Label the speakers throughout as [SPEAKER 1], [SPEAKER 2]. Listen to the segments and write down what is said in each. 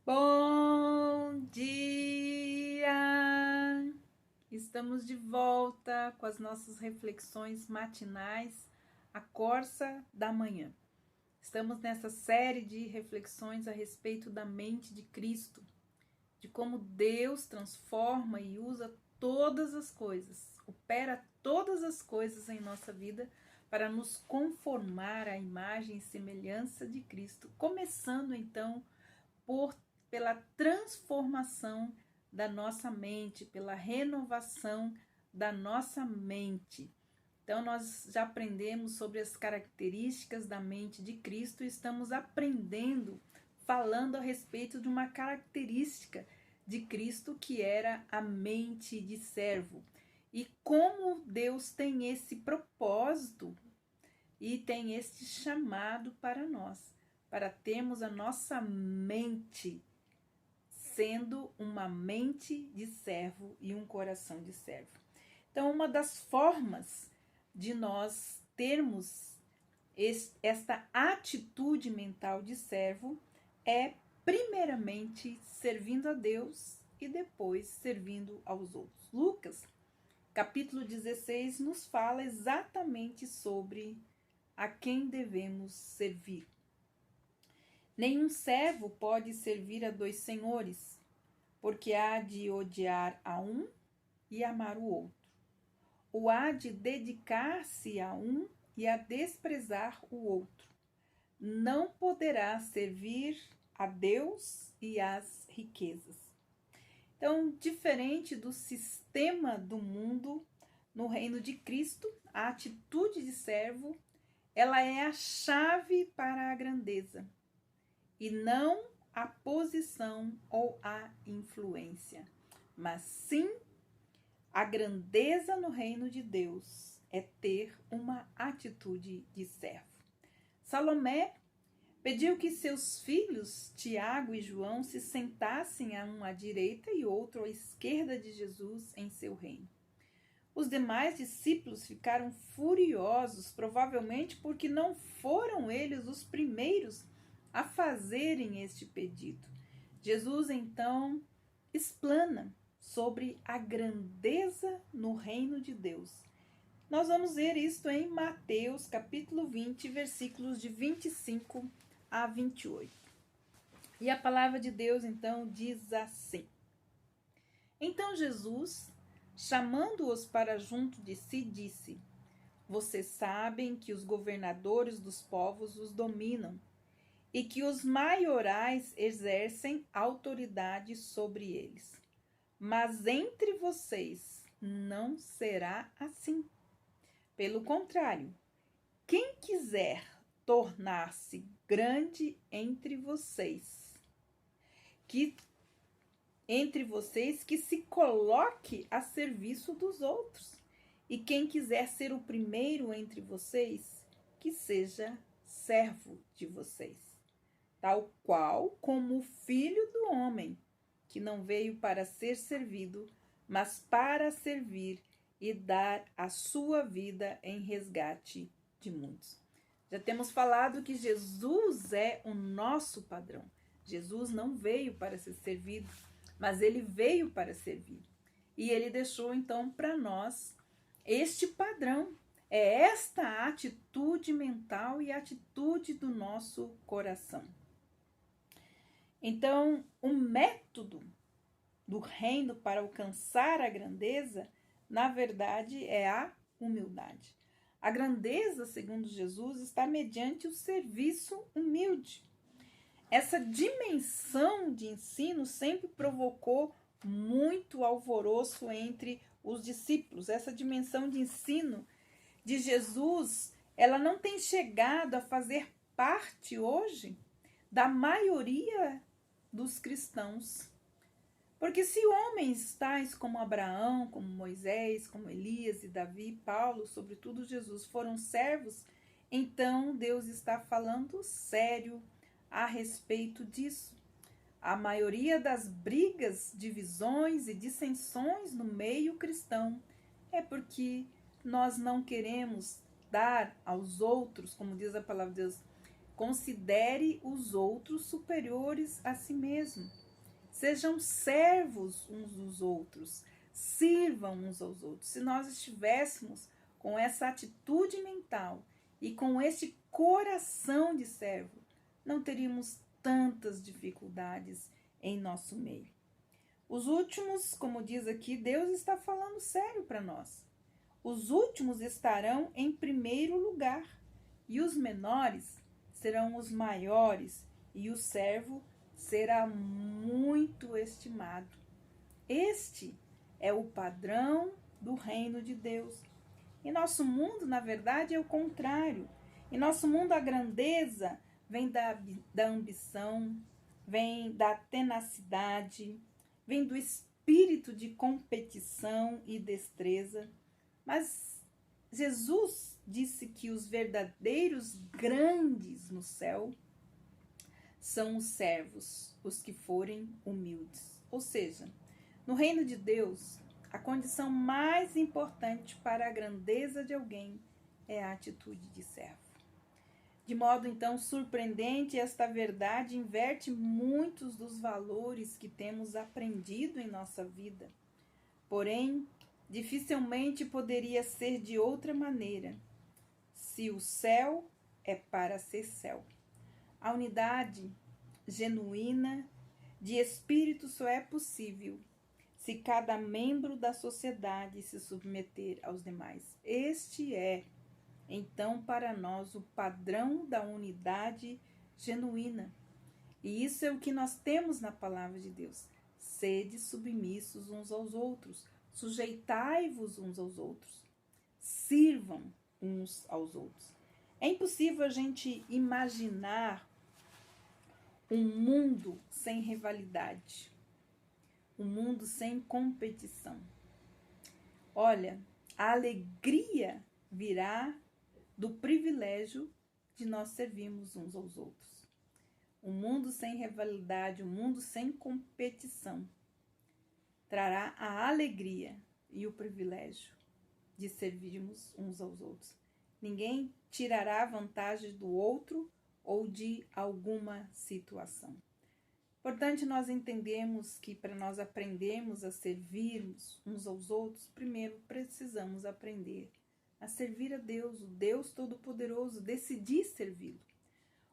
[SPEAKER 1] Bom dia! Estamos de volta com as nossas reflexões matinais, a Corsa da Manhã. Estamos nessa série de reflexões a respeito da mente de Cristo, de como Deus transforma e usa todas as coisas, opera todas as coisas em nossa vida para nos conformar à imagem e semelhança de Cristo, começando então pela transformação da nossa mente, pela renovação da nossa mente. Então, nós já aprendemos sobre as características da mente de Cristo e estamos aprendendo, falando a respeito de uma característica de Cristo que era a mente de servo. E como Deus tem esse propósito e tem este chamado para nós, para termos a nossa mente sendo uma mente de servo e um coração de servo. Então, uma das formas de nós termos esta atitude mental de servo é, primeiramente, servindo a Deus e depois servindo aos outros. Lucas, capítulo 16, nos fala exatamente sobre a quem devemos servir. Nenhum servo pode servir a dois senhores, porque há de odiar a um e amar o outro, ou há de dedicar-se a um e a desprezar o outro. Não poderá servir a Deus e às riquezas. Então, diferente do sistema do mundo, no reino de Cristo, a atitude de servo, ela é a chave para a grandeza, e não a posição ou a influência, mas sim a grandeza no reino de Deus é ter uma atitude de servo. Salomé pediu que seus filhos, Tiago e João, se sentassem um à direita e outro à esquerda de Jesus em seu reino. Os demais discípulos ficaram furiosos, provavelmente porque não foram eles os primeiros a fazerem este pedido. Jesus então explana sobre a grandeza no reino de Deus. Nós vamos ver isto em Mateus capítulo 20, versículos de 25 a 28. E a palavra de Deus então diz assim: Então Jesus, chamando-os para junto de si, disse: Vocês sabem que os governadores dos povos os dominam e que os maiorais exercem autoridade sobre eles. Mas entre vocês não será assim. Pelo contrário, quem quiser tornar-se grande entre vocês, que se coloque a serviço dos outros. E quem quiser ser o primeiro entre vocês, que seja servo de vocês. Tal qual como o Filho do Homem, que não veio para ser servido, mas para servir e dar a sua vida em resgate de muitos. Já temos falado que Jesus é o nosso padrão. Jesus não veio para ser servido, mas ele veio para servir. E ele deixou então para nós este padrão. É esta atitude mental e atitude do nosso coração. Então, o método do reino para alcançar a grandeza, na verdade, é a humildade. A grandeza, segundo Jesus, está mediante o serviço humilde. Essa dimensão de ensino sempre provocou muito alvoroço entre os discípulos. Essa dimensão de ensino de Jesus, ela não tem chegado a fazer parte hoje da maioria dos cristãos. Porque se homens tais como Abraão, como Moisés, como Elias e Davi, Paulo, sobretudo Jesus, foram servos, então Deus está falando sério a respeito disso. A maioria das brigas, divisões e dissensões no meio cristão é porque nós não queremos dar aos outros, como diz a palavra de Deus, Considere os outros superiores a si mesmo. Sejam servos uns dos outros. Sirvam uns aos outros. Se nós estivéssemos com essa atitude mental e com este coração de servo, não teríamos tantas dificuldades em nosso meio. Os últimos, como diz aqui, Deus está falando sério para nós. Os últimos estarão em primeiro lugar, e os menores serão os maiores, e o servo será muito estimado. Este é o padrão do reino de Deus. Em nosso mundo, na verdade, é o contrário. Em nosso mundo, a grandeza vem da ambição, vem da tenacidade, vem do espírito de competição e destreza. Mas Jesus disse que os verdadeiros grandes no céu são os servos, os que forem humildes. Ou seja, no reino de Deus, a condição mais importante para a grandeza de alguém é a atitude de servo. De modo, então, surpreendente, esta verdade inverte muitos dos valores que temos aprendido em nossa vida. Porém, dificilmente poderia ser de outra maneira, se o céu é para ser céu. A unidade genuína de espírito só é possível se cada membro da sociedade se submeter aos demais. Este é, então, para nós, o padrão da unidade genuína. E isso é o que nós temos na palavra de Deus. Sede submissos uns aos outros, sujeitai-vos uns aos outros, sirvam uns aos outros. É impossível a gente imaginar um mundo sem rivalidade, um mundo sem competição. Olha, a alegria virá do privilégio de nós servirmos uns aos outros. Um mundo sem rivalidade, um mundo sem competição, trará a alegria e o privilégio de servirmos uns aos outros. Ninguém tirará vantagem do outro ou de alguma situação. Importante nós entendermos que para nós aprendermos a servirmos uns aos outros, primeiro precisamos aprender a servir a Deus, o Deus Todo-Poderoso, decidir servi-lo.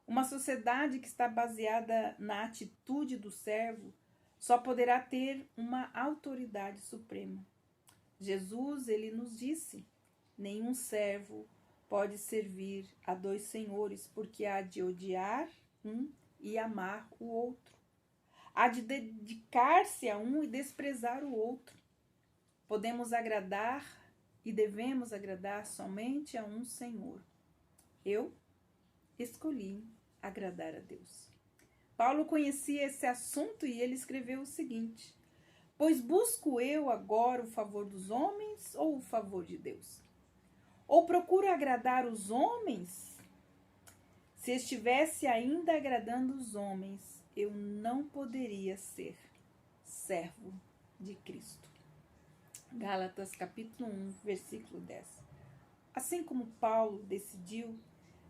[SPEAKER 1] Uma sociedade que está baseada na atitude do servo só poderá ter uma autoridade suprema. Jesus, ele nos disse, nenhum servo pode servir a dois senhores, porque há de odiar um e amar o outro. Há de dedicar-se a um e desprezar o outro. Podemos agradar e devemos agradar somente a um Senhor. Eu escolhi agradar a Deus. Paulo conhecia esse assunto e ele escreveu o seguinte: pois busco eu agora o favor dos homens ou o favor de Deus? Ou procuro agradar os homens? Se estivesse ainda agradando os homens, eu não poderia ser servo de Cristo. Gálatas capítulo 1, versículo 10. Assim como Paulo decidiu,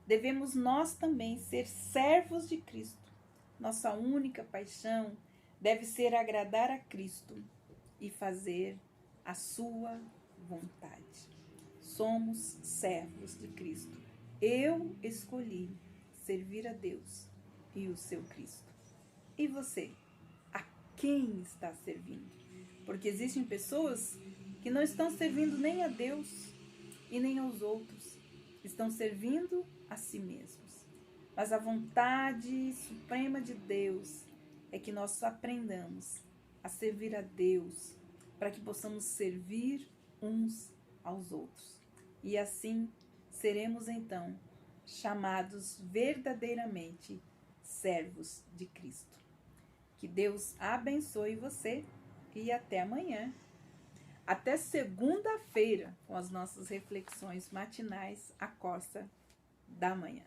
[SPEAKER 1] devemos nós também ser servos de Cristo. Nossa única paixão deve ser agradar a Cristo e fazer a sua vontade. Somos servos de Cristo. Eu escolhi servir a Deus e o seu Cristo. E você? A quem está servindo? Porque existem pessoas que não estão servindo nem a Deus e nem aos outros. Estão servindo a si mesmos. Mas a vontade suprema de Deus é que nós aprendamos a servir a Deus para que possamos servir uns aos outros. E assim seremos então chamados verdadeiramente servos de Cristo. Que Deus abençoe você e até amanhã. Até segunda-feira com as nossas reflexões matinais à costa da manhã.